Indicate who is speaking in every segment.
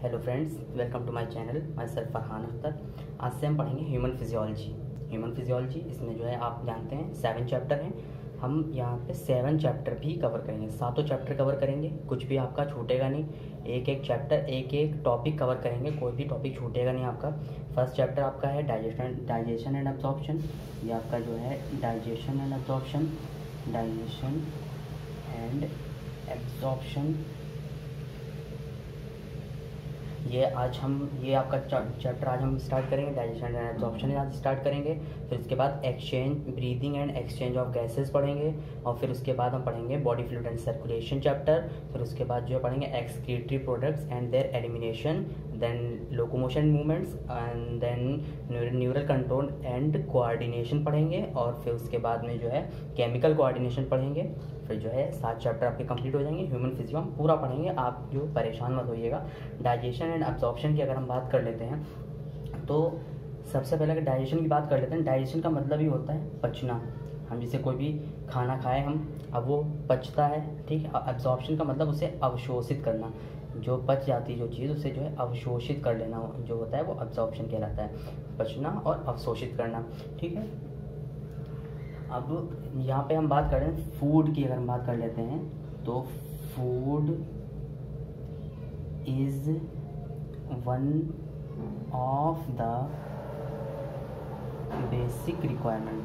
Speaker 1: Hello friends, welcome to my channel. Myself Farhan Akhtar. आज से हम पढ़ेंगे ह्यूमन फिजियोलॉजी। इसमें जो है आप जानते हैं 7 चैप्टर हैं। हम यहाँ पे 7 चैप्टर भी कवर करेंगे, 7 चैप्टर कवर करेंगे, कुछ भी आपका छूटेगा नहीं। एक एक चैप्टर, एक एक टॉपिक कवर करेंगे, कोई भी टॉपिक छूटेगा नहीं आपका। फर्स्ट चैप्टर आपका है डाइजेशन एंड एब्जॉर्प्शन। ये आपका जो है डाइजेशन एंड एब्जॉर्प्शन। ये आपका चैप्टर आज हम स्टार्ट करेंगे। डाइजेशन एंड एब्जॉर्प्शन आज स्टार्ट करेंगे। फिर उसके बाद breathing and exchange of gases पढ़ेंगे। और फिर उसके बाद हम पढ़ेंगे body fluid and circulation chapter. फिर उसके बाद जो पढ़ेंगे excretory products and their elimination, then locomotion movements and then neural control and coordination पढ़ेंगे। और फिर उसके बाद में जो है केमिकल कोऑर्डिनेशन पढ़ेंगे। फिर जो है 7 चैप्टर आपके कंप्लीट हो जाएंगे। ह्यूमन फिजियो हम पूरा पढ़ेंगे, आप जो परेशान मत होइएगा। डाइजेशन एंड एब्जॉर्प्शन की अगर हम बात कर लेते हैं तो सबसे पहले अगर डाइजेशन की बात कर लेते हैं, डाइजेशन का मतलब ही होता है पचना। हम जैसे कोई भी खाना खाए हम, अब वो पचता है, ठीक है। एब्जॉर्प्शन का मतलब उसे अवशोषित करना, जो पच जाती है जो चीज़ उसे जो है अवशोषित कर लेना जो होता है वो एब्जॉर्प्शन कहलाता है। पचना और अवशोषित करना, ठीक है। अब यहाँ पे हम बात कर रहे हैं फूड की। अगर हम बात कर लेते हैं तो food is one of the basic requirement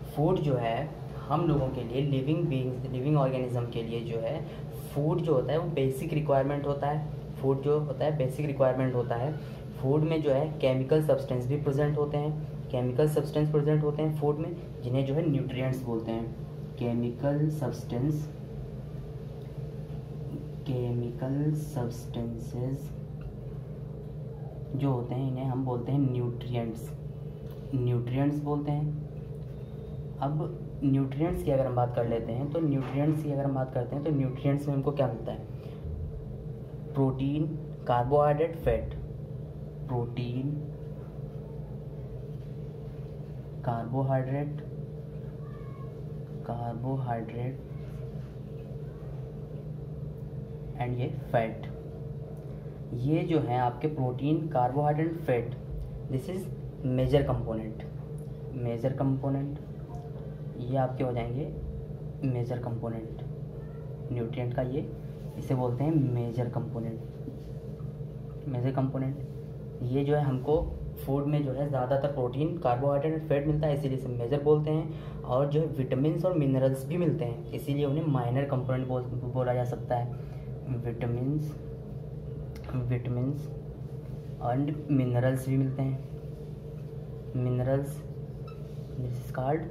Speaker 1: food जो है हम लोगों के लिए, लिविंग ऑर्गेनिज्म के लिए जो है फूड जो होता है वो बेसिक रिक्वायरमेंट होता है। फूड जो होता है बेसिक रिक्वायरमेंट होता है। फूड में जो है केमिकल सब्सटेंस भी प्रेजेंट होते हैं फूड में, जिन्हें जो है न्यूट्रिएंट्स बोलते हैं। केमिकल सब्सटेंसेस जो होते हैं इन्हें हम बोलते हैं न्यूट्रिएंट्स बोलते हैं। अब न्यूट्रिएंट्स की अगर हम बात कर लेते हैं तो न्यूट्रिएंट्स में हमको क्या मिलता है? Protein, carbohydrate, fat. Protein, carbohydrate and ये फैट। ये जो है आपके protein, carbohydrate, fat, this is major component. ये आपके हो जाएंगे मेजर कंपोनेंट न्यूट्रिएंट का। ये इसे बोलते हैं मेजर कंपोनेंट। ये जो है हमको फूड में जो है ज़्यादातर प्रोटीन, कार्बोहाइड्रेट और फैट मिलता है, इसीलिए इसे मेजर बोलते हैं। और जो है विटामिन्स और मिनरल्स भी मिलते हैं, इसीलिए उन्हें माइनर कंपोनेंट बोला जा सकता है। विटामिन्स एंड मिनरल्स भी मिलते हैं। Minerals this is called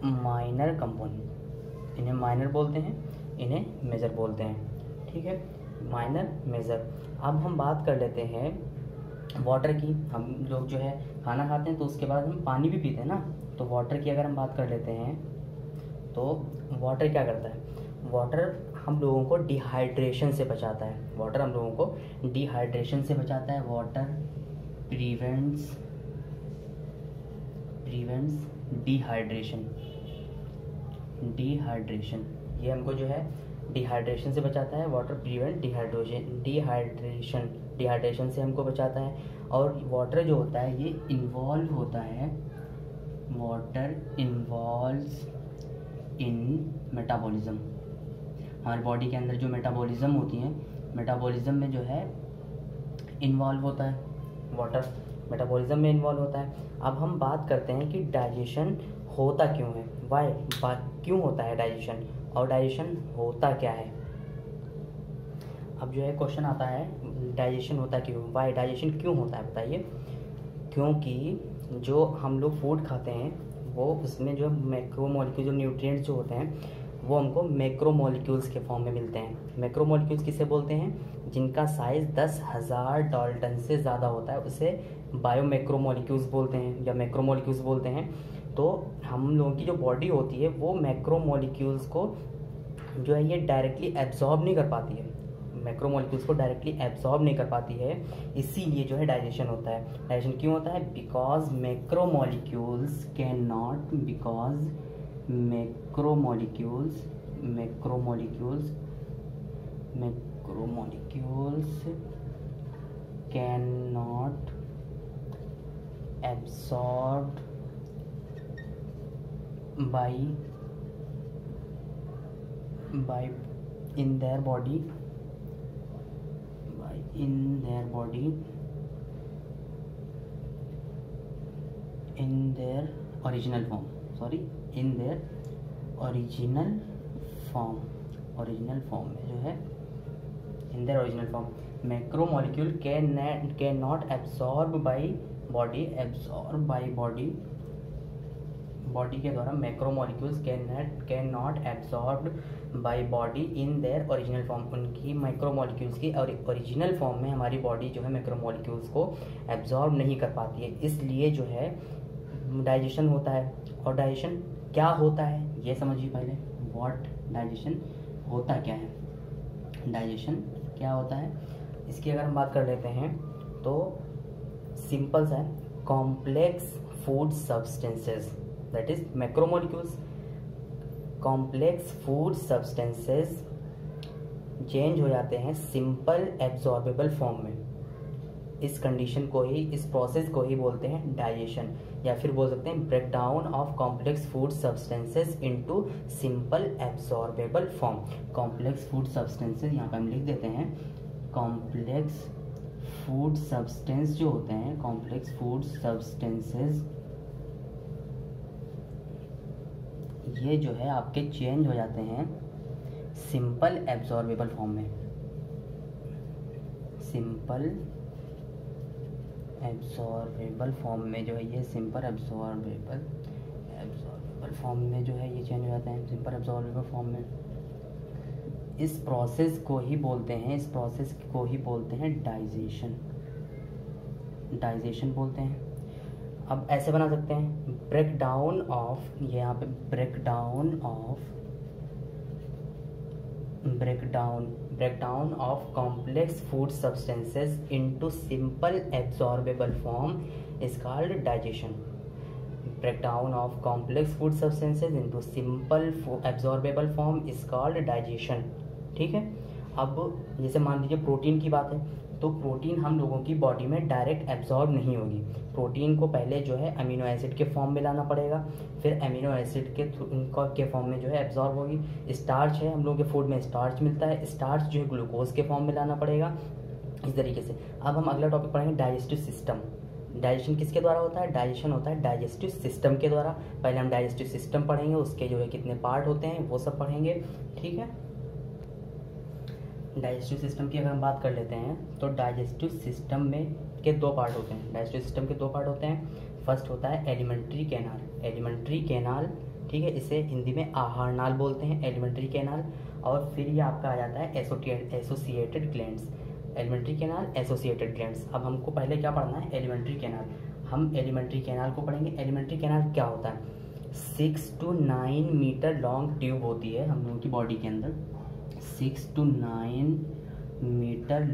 Speaker 1: minor component. इन्हें माइनर बोलते हैं, इन्हें मेजर बोलते हैं, ठीक है। Minor, major. अब हम बात कर लेते हैं वाटर की। हम लोग जो है खाना खाते हैं तो उसके बाद हम पानी भी पीते हैं ना, तो वाटर की अगर हम बात कर लेते हैं तो वाटर क्या करता है? वाटर हम लोगों को डिहाइड्रेशन से बचाता है। Water prevents dehydration. ये हमको जो है डिहाइड्रेशन से बचाता है। वाटर प्रिवेंट डिहाइड्रेशन से हमको बचाता है। और वाटर जो होता है ये इन्वॉल्व होता है, वाटर इन्वॉल्व्स इन मेटाबॉलिज्म। हमारी बॉडी के अंदर जो मेटाबॉलिज्म होती है, मेटाबॉलिज्म में जो है इन्वॉल्व होता है, वाटर मेटाबॉलिज्म में इन्वॉल्व होता है। अब हम बात करते हैं कि डाइजेशन होता क्यों है, क्यों होता है डाइजेशन, और डाइजेशन होता क्या है। अब जो है क्वेश्चन आता है डाइजेशन होता क्यों, डाइजेशन क्यों होता है, बताइए। क्योंकि जो हम लोग फूड खाते हैं वो उसमें जो मैक्रोमोलिक्यूल, जो न्यूट्रिएंट्स जो होते हैं वो हमको मैक्रोमोलिक्यूल्स के फॉर्म में मिलते हैं। मैक्रोमोलिक्यूल्स किसे बोलते हैं? जिनका साइज़ 10,000 डाल्टन से ज़्यादा होता है, उसे बायोमैक्रोमोलिक्यूल्स बोलते हैं या मैक्रोमोलिक्यूल्स बोलते हैं। तो हम लोगों की जो बॉडी होती है वो मैक्रोमोलिक्यूल्स को जो है ये डायरेक्टली एब्जॉर्ब नहीं कर पाती है, इसीलिए जो है डाइजेशन होता है। डाइजेशन क्यों होता है? Because macromolecules can not absorb by in their body in their original form में जो है in their original form macromolecule can not absorb by body के द्वारा macromolecules can not absorbed by body in their original form. उनकी micromolecules की original form में हमारी body जो है मैक्रोमोलिक्यूल्स को एब्जॉर्ब नहीं कर पाती है, इसलिए जो है डाइजेशन होता है। और डाइजेशन क्या होता है ये समझिए पहले, व्हाट डाइजेशन होता क्या है, डाइजेशन क्या होता है इसकी अगर हम बात कर लेते हैं तो सिंपल सा है, complex food substances that is macromolecules, complex food substances change हो जाते हैं सिंपल एब्जॉर्बेबल फॉर्म में। इस कंडीशन को ही, इस प्रोसेस को ही बोलते हैं डाइजेशन, या फिर बोल सकते हैं break down of complex food substances into simple absorbable form. Complex food substances यहाँ पे हम लिख देते हैं, कॉम्प्लेक्स फूड सब्सटेंस जो होते हैं, कॉम्प्लेक्स फूड सब्सटेंसेस ये जो है आपके चेंज हो जाते हैं सिंपल एब्जॉर्बेबल फॉर्म में। सिंपल एब्जॉर्बेबल फॉर्म में जो है ये सिंपल एब्जॉर्बेबल फॉर्म में जो है ये चेंज हो जाते हैं सिंपल एब्जॉर्बेबल फॉर्म में। इस प्रोसेस को ही बोलते हैं डाइजेशन, डाइजेशन बोलते हैं। अब ऐसे बना सकते हैं ब्रेक डाउन ऑफ, ये यहाँ पे break down of complex food substances into simple absorbable form is called digestion. Break down of complex food substances into simple absorbable form is called digestion. ठीक है। अब जैसे मान लीजिए प्रोटीन की बात है, तो प्रोटीन हम लोगों की बॉडी में डायरेक्ट एब्जॉर्ब नहीं होगी। प्रोटीन को पहले जो है अमीनो एसिड के फॉर्म में लाना पड़ेगा, फिर अमीनो एसिड के फॉर्म में जो है एब्जॉर्ब होगी। स्टार्च है, हम लोगों के फूड में स्टार्च मिलता है, स्टार्च जो है ग्लूकोज के फॉर्म में लाना पड़ेगा, इस तरीके से। अब हम अगला टॉपिक पढ़ेंगे डाइजेस्टिव सिस्टम। डाइजेशन किसके द्वारा होता है? डाइजेशन होता है डाइजेस्टिव सिस्टम के द्वारा। पहले हम डाइजेस्टिव सिस्टम पढ़ेंगे, उसके जो है कितने पार्ट होते हैं वो सब पढ़ेंगे। ठीक है। डाइजेस्टिव सिस्टम की अगर हम बात कर लेते हैं तो डाइजेस्टिव सिस्टम में के दो पार्ट होते हैं। डाइजेस्टिव सिस्टम के दो पार्ट होते हैं। फर्स्ट होता है एलिमेंट्री कैनाल। एलिमेंट्री कैनाल, ठीक है, इसे हिंदी में आहार नाल बोलते हैं, एलिमेंट्री कैनाल। और फिर ये आपका आ जाता है associated glands. Alimentary canal, associated glands. अब हमको पहले क्या पढ़ना है? Alimentary canal. हम एलिमेंट्री कैनाल को पढ़ेंगे। एलिमेंट्री कैनाल क्या होता है? 6 to 9 मीटर लॉन्ग ट्यूब होती है हम लोगों की बॉडी के अंदर। 6 to 9 मीटर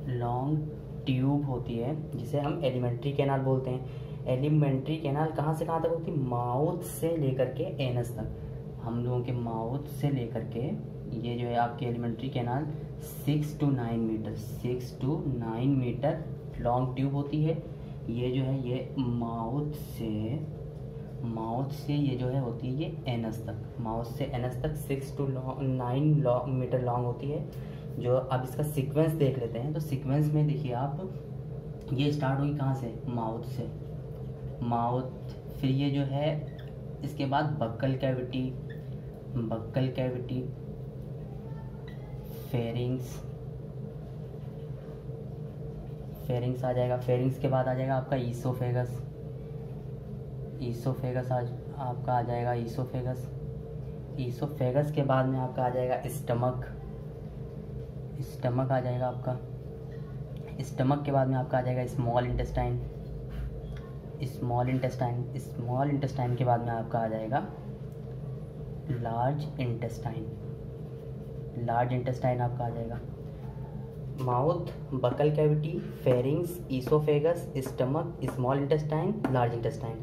Speaker 1: लॉन्ग ट्यूब होती है, जिसे हम एलिमेंट्री कैनाल बोलते हैं। एलिमेंट्री कैनाल कहाँ से कहाँ तक होती है? माउथ से लेकर के एनस तक। हम लोगों के माउथ से लेकर के ये जो है आपकी alimentary canal 6 to 9 metre long tube होती है। ये जो है ये माउथ से ये जो है होती है ये एनस तक। माउथ से एनस तक 6 to 9 मीटर लॉन्ग होती है। जो अब इसका सीक्वेंस देख लेते हैं, तो सीक्वेंस में देखिए आप, ये स्टार्ट हुई कहाँ से? माउथ से। माउथ, फिर ये जो है इसके बाद बक्कल कैविटी, फेरिंग्स आ जाएगा। फेरिंग्स के बाद आ जाएगा आपका ईसोफेगस। आपका आ जाएगा ईसोफेगस के बाद में आपका आ जाएगा स्टमक आ जाएगा आपका। स्टमक के बाद में आपका आ जाएगा स्मॉल इंटेस्टाइन के बाद में आपका आ जाएगा लार्ज इंटेस्टाइन आपका आ जाएगा। Mouth, buccal cavity, pharynx, oesophagus, stomach, small intestine, large intestine.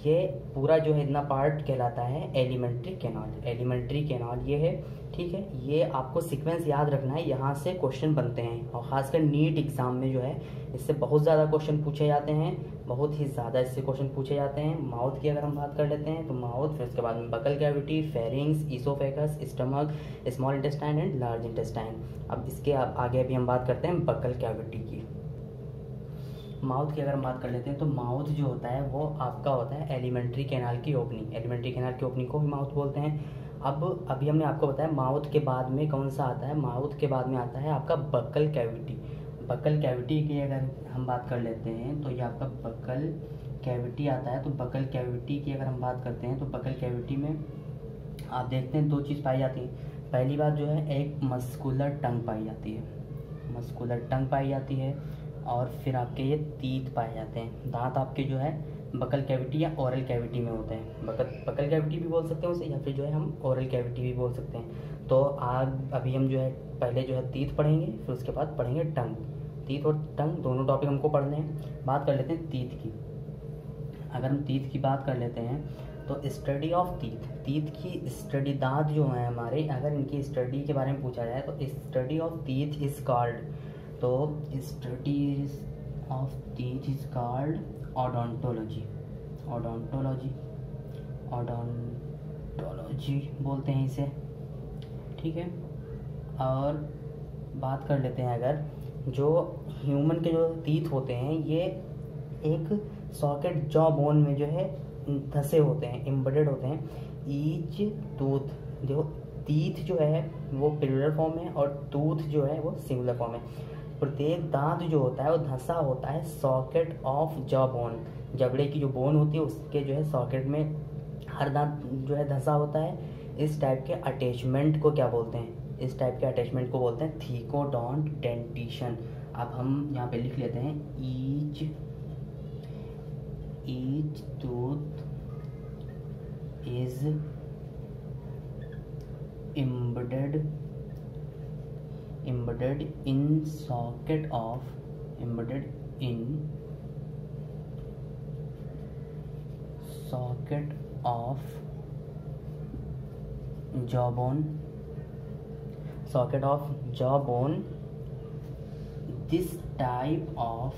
Speaker 1: ये पूरा जो है इतना पार्ट कहलाता है एलिमेंट्री कैनाल। एलिमेंट्री कैनाल ये है, ठीक है। ये आपको सीक्वेंस याद रखना है, यहाँ से क्वेश्चन बनते हैं और ख़ासकर नीट एग्ज़ाम में जो है इससे बहुत ज़्यादा क्वेश्चन पूछे जाते हैं, बहुत ही ज़्यादा इससे क्वेश्चन पूछे जाते हैं। माउथ की अगर हम बात कर लेते हैं तो माउथ, फिर उसके बाद में buccal cavity, pharynx, oesophagus, stomach, small intestine and large intestine. अब इसके आगे अभी हम बात करते हैं बकल कैविटी की। माउथ की अगर हम बात कर लेते हैं तो माउथ जो होता है वो आपका होता है एलिमेंट्री कैनाल की ओपनिंग। एलिमेंट्री कैनाल की ओपनिंग को भी माउथ बोलते हैं। अब अभी हमने आपको बताया माउथ के बाद में कौन सा आता है, माउथ के बाद में आता है आपका बकल कैविटी। बकल कैविटी की अगर हम बात कर लेते हैं तो ये आपका बकल कैविटी आता है। तो बकल कैविटी की अगर हम बात करते हैं तो बकल कैविटी में आप देखते हैं 2 चीज़ पाई जाती हैं। पहली बात जो है एक मस्कुलर टंग पाई जाती है, मस्कुलर टंग पाई जाती है, और फिर आपके ये तीत पाए जाते हैं। दांत आपके जो है बकल कैविटी या ओरल कैविटी में होते हैं। बकल कैविटी भी बोल सकते हैं उसे, या फिर जो है हम ओरल कैविटी भी बोल सकते हैं। तो आज अभी हम जो है पहले जो है तीत पढ़ेंगे, फिर उसके बाद पढ़ेंगे टंग। तीत और टंग दोनों टॉपिक हमको पढ़ने हैं। बात कर लेते हैं तीत की। अगर हम तीत की बात कर लेते हैं तो स्टडी ऑफ तीत, तीत की स्टडी, दांत जो हैं हमारे, अगर इनकी स्टडी के बारे में पूछा जाए तो स्टडी ऑफ तीत इज कॉल्ड, तो study of teeth is called odontology. Odontology, odontology बोलते हैं इसे, ठीक है। और बात कर लेते हैं अगर जो ह्यूमन के जो टीथ होते हैं ये एक सॉकेट जॉ बोन में जो है धसे होते हैं, एम्बेडेड होते हैं। ईच टूथ, देखो टीथ जो है वो प्लूरल फॉर्म है और टूथ जो है वो सिंगुलर फॉर्म है। प्रत्येक दांत जो होता है वो धंसा होता है सॉकेट ऑफ जॉ बोन, जबड़े की जो बोन होती है उसके जो है सॉकेट में हर दांत जो है धंसा होता है। इस टाइप के अटैचमेंट को क्या बोलते हैं, इस टाइप के अटैचमेंट को बोलते हैं थीकोडोंट डेंटिशन। अब हम यहाँ पे लिख लेते हैं each tooth is embedded in socket of jawbone, this type of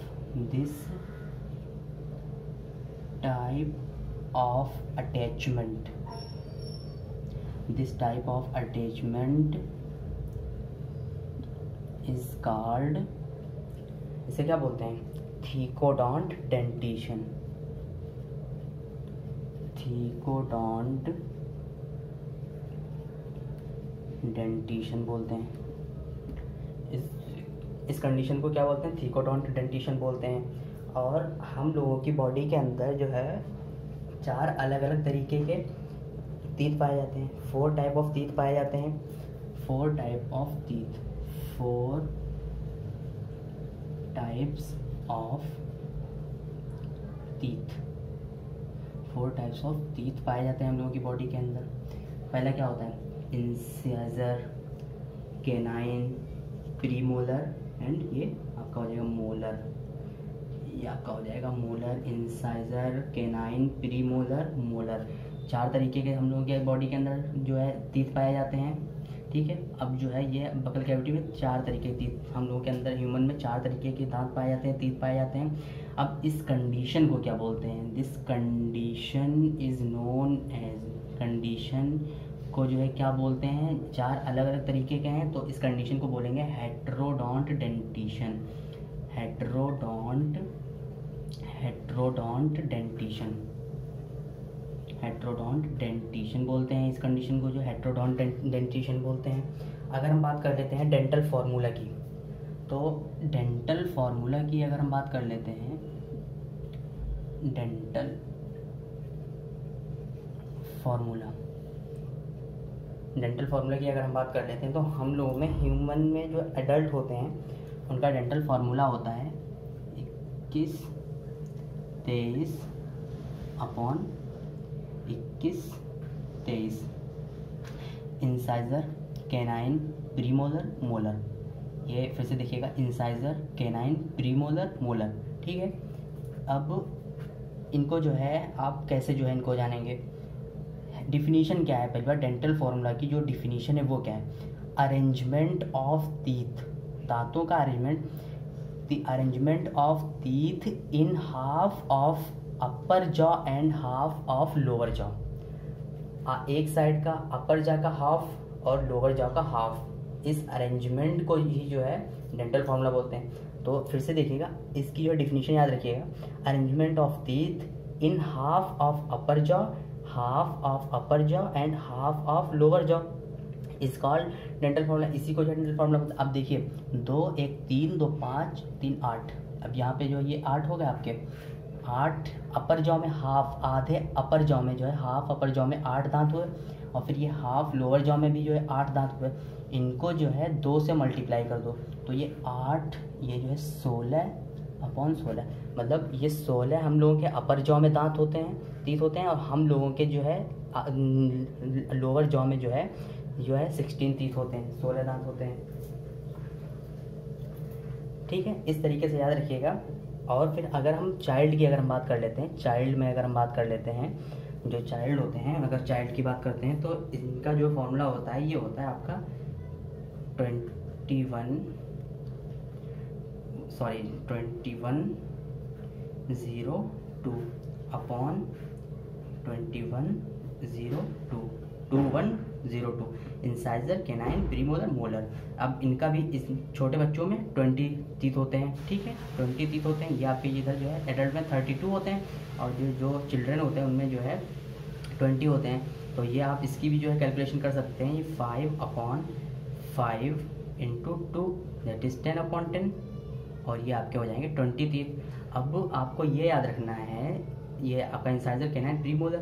Speaker 1: attachment is called, इसे क्या बोलते हैं, थीकोडोंट डेंटिशन। थीकोडोंट डेंटिशन बोलते हैं इस कंडीशन को क्या बोलते हैं, थीकोडोंट डेंटिशन बोलते हैं। और हम लोगों की बॉडी के अंदर जो है 4 अलग अलग तरीके के टीथ पाए जाते हैं, 4 टाइप ऑफ टीथ पाए जाते हैं। 4 type of teeth, 4 types of teeth, 4 types of teeth पाए जाते हैं हम लोगों की बॉडी के अंदर। पहला क्या होता है, इंसाइजर, कैनाइन, प्रीमोलर एंड ये आपका हो जाएगा मोलर। ये आपका हो जाएगा molar, incisor, canine, premolar, molar. 4 तरीके के हम लोगों के बॉडी के अंदर जो है टीथ पाए जाते हैं, ठीक है। अब जो है ये बकल कैविटी में 4 तरीके के टीथ हम लोगों के अंदर, ह्यूमन में 4 तरीके के दांत पाए जाते हैं, टीथ पाए जाते हैं। अब इस कंडीशन को क्या बोलते हैं, this condition is known as, condition को जो है क्या बोलते हैं, 4 अलग अलग तरीके के हैं, तो इस कंडीशन को बोलेंगे heterodont dentition. Heterodont dentition, heterodont dentition बोलते हैं इस कंडीशन को, जो हेट्रोडोंट डेंटिशन बोलते हैं। अगर हम बात कर लेते हैं डेंटल फार्मूला की, तो डेंटल फार्मूला की अगर हम बात कर लेते हैं, डेंटल फार्मूला की अगर हम बात कर लेते हैं तो हम लोगों में, ह्यूमन में जो एडल्ट होते हैं उनका डेंटल फार्मूला होता है 21-23 upon 21-23। Incisor, canine, premolar, molar. ये फिर से देखिएगा, इंसाइजर, कैनाइन, प्रीमोलर, मोलर, ठीक है। अब इनको जो है आप कैसे जो है इनको जानेंगे। डिफिनीशन क्या है, पहली बार डेंटल फॉर्मूला की जो डिफिनीशन है वो क्या है, अरेंजमेंट ऑफ टीथ, दांतों का arrangement, the arrangement of teeth in half of upper jaw and half of lower jaw. एक साइड का अपर जॉ का हाफ और लोअर जॉ का हाफ, इस अरेंजमेंट को ही जो है डेंटल फॉर्मूला बोलते हैं। तो फिर से देखिएगा, इसकी जो डिफिनीशन याद रखिएगा, arrangement of teeth in half of upper jaw, half of upper jaw and half of lower jaw is called dental formula. इसी को डेंटल फॉर्मूला। अब देखिए 2 1 3 2 5 3 8, अब यहाँ पे जो ये 8 हो गए आपके, 8 अपर जॉ में हाफ, आधे अपर जॉ में जो है हाफ अपर जॉ में 8 दांत हुए, और फिर ये हाफ लोअर जॉ में भी जो है 8 दांत हुए। इनको जो है 2 से मल्टीप्लाई कर दो तो ये 8, ये जो है 16/16, मतलब ये 16 हम लोगों के अपर जॉ में दांत होते हैं, टीथ होते हैं, और हम लोगों के जो है लोअर जॉ में जो है 16 टीथ होते हैं, 16 दांत होते हैं। ठीक है, इस तरीके से याद रखिएगा। और फिर अगर हम चाइल्ड की अगर हम बात कर लेते हैं, चाइल्ड में अगर हम बात कर लेते हैं, जो चाइल्ड होते हैं, अगर चाइल्ड की बात करते हैं तो इनका जो फॉर्मूला होता है ये होता है आपका 2102 upon 2102 2102 incisor, canine, premolar, molar. अब इनका भी इस छोटे बच्चों में 20 टीथ होते हैं। ठीक है, 20 टीथ होते हैं। ये आपके इधर जो है एडल्ट में 32 होते हैं, और जो चिल्ड्रन होते हैं उनमें जो है 20 होते हैं। तो ये आप इसकी भी जो है कैलकुलेशन कर सकते हैं। ये 5/5 इंटू 2 दैट इज़ 10/10, और ये आपके हो जाएंगे 20 टीथ। अब आपको ये याद रखना है, ये आपका इंसाइजर, कैनाइन, प्रीमोलर।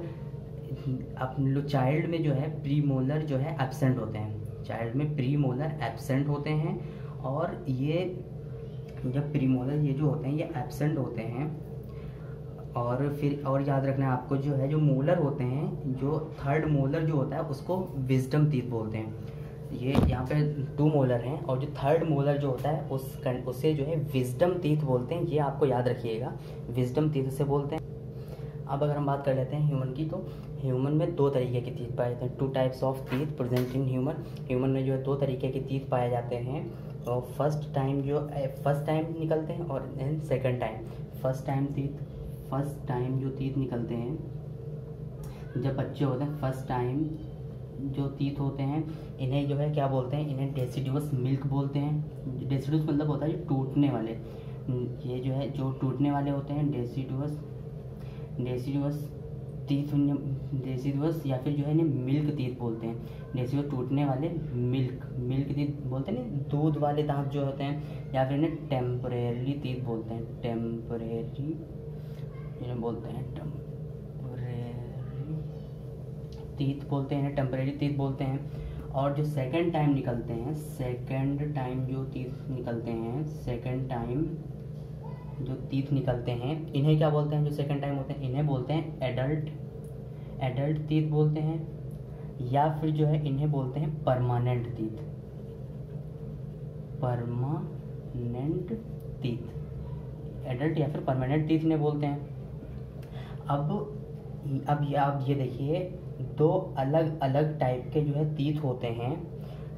Speaker 1: अब लोग चाइल्ड में जो है प्रीमोलर जो है एब्सेंट होते हैं, चाइल्ड में प्रीमोलर एब्सेंट होते हैं, और ये जब प्रीमोलर ये जो होते हैं ये एब्सेंट होते हैं। और फिर और याद रखना है आपको, जो है जो मोलर होते हैं, जो थर्ड मोलर जो होता है उसको विजडम टीथ बोलते हैं। ये यहाँ पे 2 मोलर हैं, और जो थर्ड मोलर जो होता है उसे जो है विजडम टीथ बोलते हैं। ये आपको याद रखिएगा, विजडम टीथ से बोलते हैं। अब अगर हम बात कर लेते हैं ह्यूमन की, तो ह्यूमन में 2 तरीके के टीथ पाए जाते हैं। 2 types of teeth present in human. Human में जो है 2 तरीके के टीथ पाए जाते हैं, और फर्स्ट टाइम निकलते हैं, और then second time. First time जो टीथ निकलते हैं जब बच्चे होते हैं, फर्स्ट टाइम जो टीथ होते हैं, इन्हें जो है क्या बोलते हैं, इन्हें डेसिडुअस मिल्क बोलते हैं। डेसिडुअस मतलब होता है जो टूटने वाले, ये जो है जो टूटने वाले होते हैं डेसिडुअस टीथ, डेसिडुअस, या फिर जो है इन्हें मिल्क टीथ बोलते हैं। डेसिडुअस टूटने वाले, मिल्क टीथ बोलते हैं ना, दूध वाले दांत जो होते हैं, या फिर इन्हें टेम्परेरी टीथ बोलते हैं। टेम्परेरी इन्हें बोलते हैं, टीथ बोलते हैं, टेम्परेरी टीथ बोलते हैं। और जो सेकंड टाइम निकलते हैं, सेकंड टाइम जो टीथ निकलते हैं, सेकंड टाइम जो टीथ निकलते हैं, इन्हें क्या बोलते हैं, जो सेकंड टाइम होते हैं इन्हें बोलते हैं एडल्ट टीथ बोलते हैं, या फिर जो है इन्हें बोलते हैं परमानेंट टीथ। एडल्ट या फिर परमानेंट टीथ इन्हें बोलते हैं। अब ये देखिए, 2 अलग अलग टाइप के जो है टीथ होते हैं।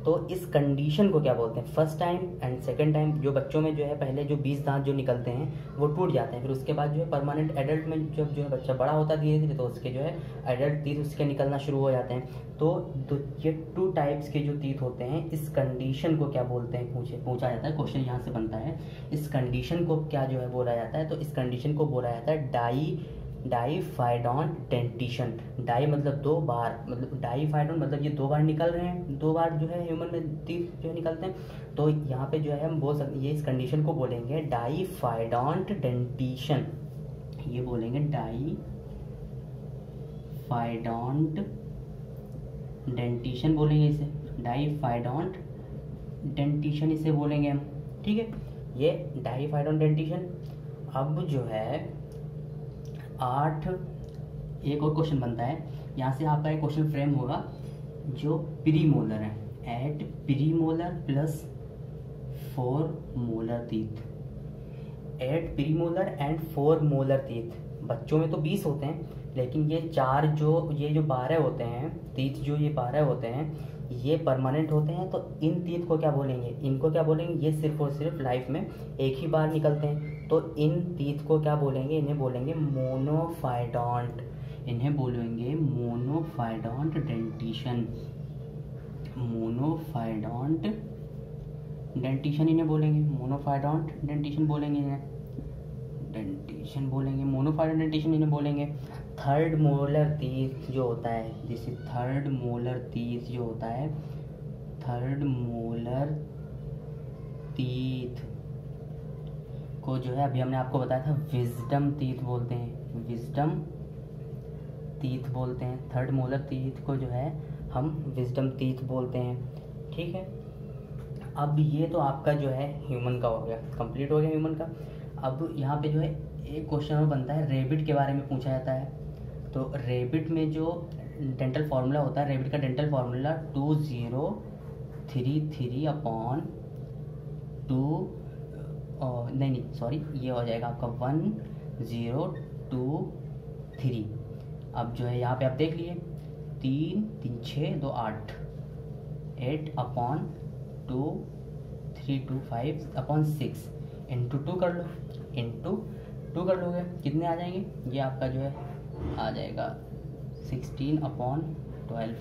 Speaker 1: तो इस कंडीशन को क्या बोलते हैं, first time and second time. जो बच्चों में जो है पहले जो 20 दांत जो निकलते हैं वो टूट जाते हैं, फिर उसके बाद जो है परमानेंट एडल्ट में जब जो है बच्चा बड़ा होता है धीरे धीरे, तो उसके जो है एडल्ट टीथ उसके निकलना शुरू हो जाते हैं। तो ये 2 टाइप्स के जो टीथ होते हैं, इस कंडीशन को क्या बोलते हैं, पूछा जाता है, क्वेश्चन यहाँ से बनता है। इस कंडीशन को क्या जो है बोला जाता है, तो इस कंडीशन को बोला जाता है डाईफाइडॉन डेंटिशन। डाई मतलब 2 बार, मतलब डाईफाइडॉन मतलब ये 2 बार निकल रहे हैं, 2 बार जो है ह्यूमन में टीथ जो है निकलते हैं। तो यहाँ पे जो है हम बोल सकते, ये इस कंडीशन को बोलेंगे डाईफाइडॉन डेंटिशन। ये बोलेंगे डाईफाइडॉन डेंटिशन बोलेंगे इसे, डाईफाइडॉन डेंटिशन इसे बोलेंगे हम। ठीक है, ये डाईफाइडॉन डेंटिशन। अब जो है 8 एक और क्वेश्चन बनता है, यहाँ से आपका एक क्वेश्चन फ्रेम होगा, जो प्रीमोलर है, eight premolar plus 4 molar teeth, eight premolar and 4 molar teeth, बच्चों में तो 20 होते हैं, लेकिन ये 12 होते हैं तीत, जो ये 12 होते हैं ये परमानेंट होते हैं। तो इन तीत को क्या बोलेंगे, इनको क्या बोलेंगे, ये सिर्फ और सिर्फ लाइफ में एक ही बार निकलते हैं। तो इन तीत को क्या बोलेंगे, इन्हें बोलेंगे मोनोफाइडोंट, इन्हें बोलेंगे मोनोफाइडोंट डेंटिशन, मोनोफाइडोंट डेंटिशन इन्हें बोलेंगे, मोनोफाइडोंट डेंटिशन बोलेंगे, इन्हें डेंटिशन बोलेंगे, मोनोफाइडोंट डेंटिशन इन्हें बोलेंगे। थर्ड मोलर टीथ जो होता है, this is third molar teeth जो होता है, थर्ड मोलर टीथ को जो है अभी हमने आपको बताया था विजडम टीथ बोलते हैं, विजडम टीथ बोलते हैं। थर्ड मोलर टीथ को जो है हम विजडम टीथ बोलते हैं। ठीक है, अब ये तो आपका जो है ह्यूमन का हो गया, कंप्लीट हो गया ह्यूमन का। अब यहाँ पे जो है एक क्वेश्चन और बनता है, रेबिट के बारे में पूछा जाता है। तो रेबिट में जो डेंटल फार्मूला होता है, रेबिट का डेंटल फार्मूला 2033/2 नहीं सॉरी, ये हो जाएगा आपका 1023। अब जो है यहाँ पे आप देख लिए 3 3 6 2 8 8/2 325/6 इंटू 2 कर लो, इंटू 2 कर लोगे, कितने आ जाएंगे, ये आपका जो है आ जाएगा 16/12,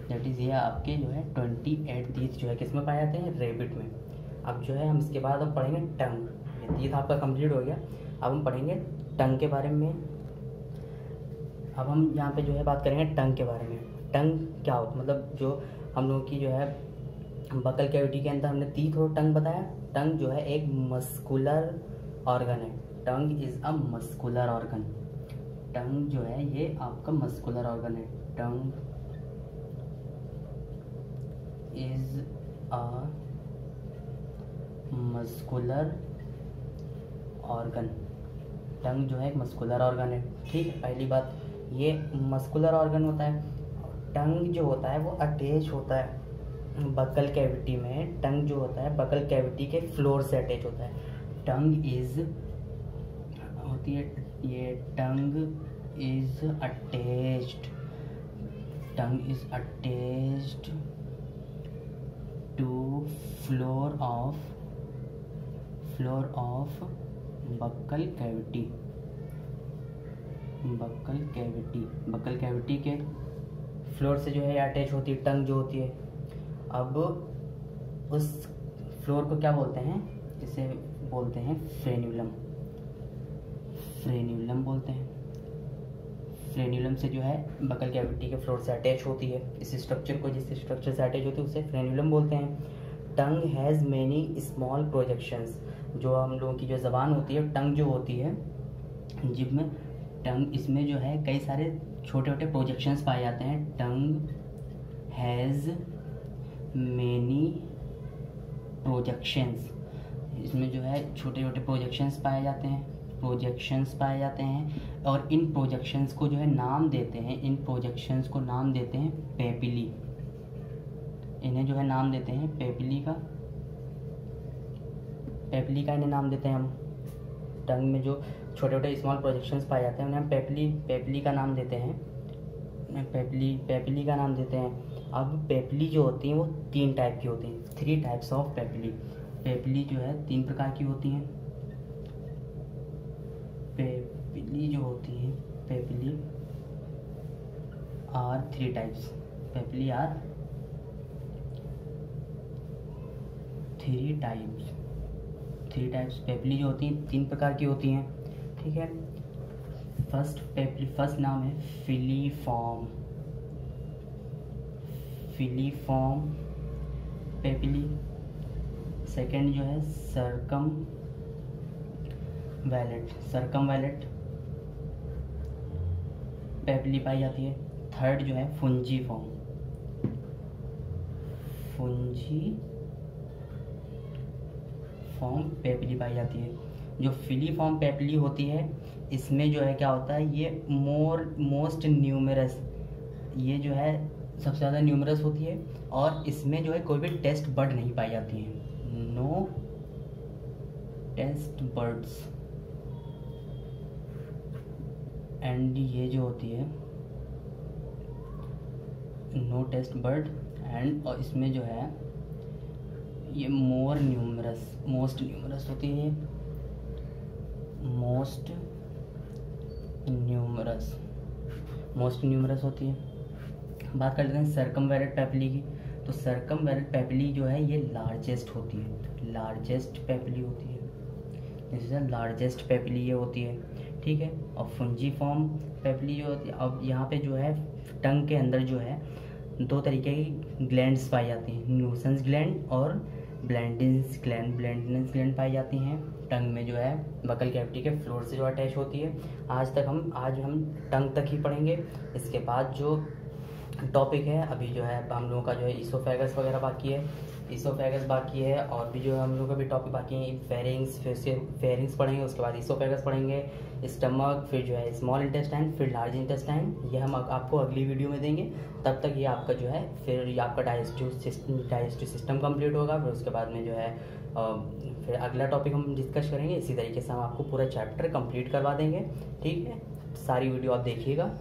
Speaker 1: दैट इज़ ये आपके जो है 28 टीथ जो है किस में पाए जाते हैं, रेबिट में। अब जो है हम इसके बाद हम पढ़ेंगे टंग, ये टीथ आपका कंप्लीट हो गया। अब हम पढ़ेंगे टंग के बारे में। अब हम यहाँ पे जो है बात करेंगे टंग के बारे में। टंग क्या होता, मतलब जो हम लोगों की जो है बकल कैविटी के अंदर हमने टीथ और टंग बताया। टंग जो है एक मस्कुलर ऑर्गन है, tongue is a muscular organ, tongue जो है ये आपका मस्कुलर ऑर्गन है, tongue is a muscular organ, tongue जो है एक मस्कुलर ऑर्गन है। ठीक है, पहली बात ये मस्कुलर ऑर्गन होता है। टंग जो होता है वो अटैच होता है बकल कैविटी में, टंग जो होता है बकल कैविटी के फ्लोर से अटैच होता है। टंग इज होती है ये, tongue is attached, tongue is attached to floor of buccal cavity, buccal cavity के फ्लोर से जो है अटैच होती है टंग जो होती है। अब उस फ्लोर को क्या बोलते हैं, इसे बोलते हैं फ्रेन्यूलम, फ्रेन्यूलम बोलते हैं। फ्रेन्यूलम से जो है बकल कैविटी के फ्लोर से अटैच होती है, इस स्ट्रक्चर को, जिस स्ट्रक्चर से अटैच होती है उसे फ्रेन्यूलम बोलते हैं। टंग हैज़ मेनी स्मॉल प्रोजेक्शंस, जो हम लोगों की जो ज़बान होती है, टंग जो होती है जिब में, टंग इसमें जो है कई सारे छोटे छोटे प्रोजेक्शंस पाए जाते हैं। टंग हैज़ मेनी प्रोजेक्शंस, इसमें जो है छोटे छोटे प्रोजेक्शंस पाए जाते हैं, और इन प्रोजेक्शंस को जो है नाम देते हैं, इन प्रोजेक्शंस को नाम देते हैं पेपिली, इन्हें जो है नाम देते हैं पेपिली का इन्हें नाम देते हैं हम। टंग में जो छोटे छोटे स्मॉल प्रोजेक्शंस पाए जाते हैं उन्हें हम पेपिली का नाम देते हैं, पेपिली का नाम देते हैं। अब पेपिली जो होती हैं वो 3 टाइप की होती हैं, 3 टाइप्स ऑफ पेपिली। पेपिली जो है 3 प्रकार की होती हैं। पेपिली जो होती हैं, papillae are 3 types, papillae are 3 types, papillae जो होती हैं 3 प्रकार की होती हैं। ठीक है, फर्स्ट नाम है फिलीफॉर्म पेपिली। सेकंड जो है सरकमवैलेट पेपिली पाई जाती है। थर्ड जो है फुंजीफॉर्म पेपिली पाई जाती है। जो फिलीफॉर्म पेपिली होती है इसमें जो है क्या होता है, ये मोस्ट न्यूमरस, ये जो है सबसे ज़्यादा न्यूमरस होती है, और इसमें जो है कोई भी टेस्ट बर्ड नहीं पाई जाती है, नो टेस्ट बर्ड्स एंड ये जो होती है नो टेस्ट बर्ड एंड, और इसमें जो है ये मोस्ट न्यूमरस होती है, मोस्ट न्यूमरस होती है। बात कर लेते हैं सर्कमवैलेंट पैपिली की। तो सर्कमवैलेंट पैपिली जो है ये लार्जेस्ट होती है, लार्जेस्ट पैपिली होती है, जैसे लार्जेस्ट पैपिली ये होती है, ठीक है। और फुंजीफॉर्म पैपिली जो होती है, अब यहाँ पे जो है टंग के अंदर जो है दो तरीके की ग्लैंड्स पाई जाती हैं, न्यूसेंस ग्लैंड और ब्लैंडिंस ग्लैंड पाई जाती हैं टंग में, जो है बकल कैविटी के फ्लोर से जो अटैच होती है। आज हम टंग तक ही पढ़ेंगे। इसके बाद जो टॉपिक है अभी जो है हम लोगों का जो है ईसोफेगस वगैरह बाकी है, और भी जो है हम लोगों का भी टॉपिक बाकी है, फेरिंग्स, फिर से फेरिंग्स पढ़ेंगे, उसके बाद ईसोफेगस पढ़ेंगे, स्टमक, फिर जो है स्मॉल इंटेस्टाइन, फिर लार्ज इंटेस्टाइन। ये हम आपको अगली वीडियो में देंगे। तब तक ये आपका जो है फिर ये आपका डाइजेस्टिव सिस्टम कंप्लीट होगा। फिर उसके बाद में जो है फिर अगला टॉपिक हम डिस्कस करेंगे। इसी तरीके से हम आपको पूरा चैप्टर कंप्लीट करवा देंगे, ठीक है। सारी वीडियो आप देखिएगा।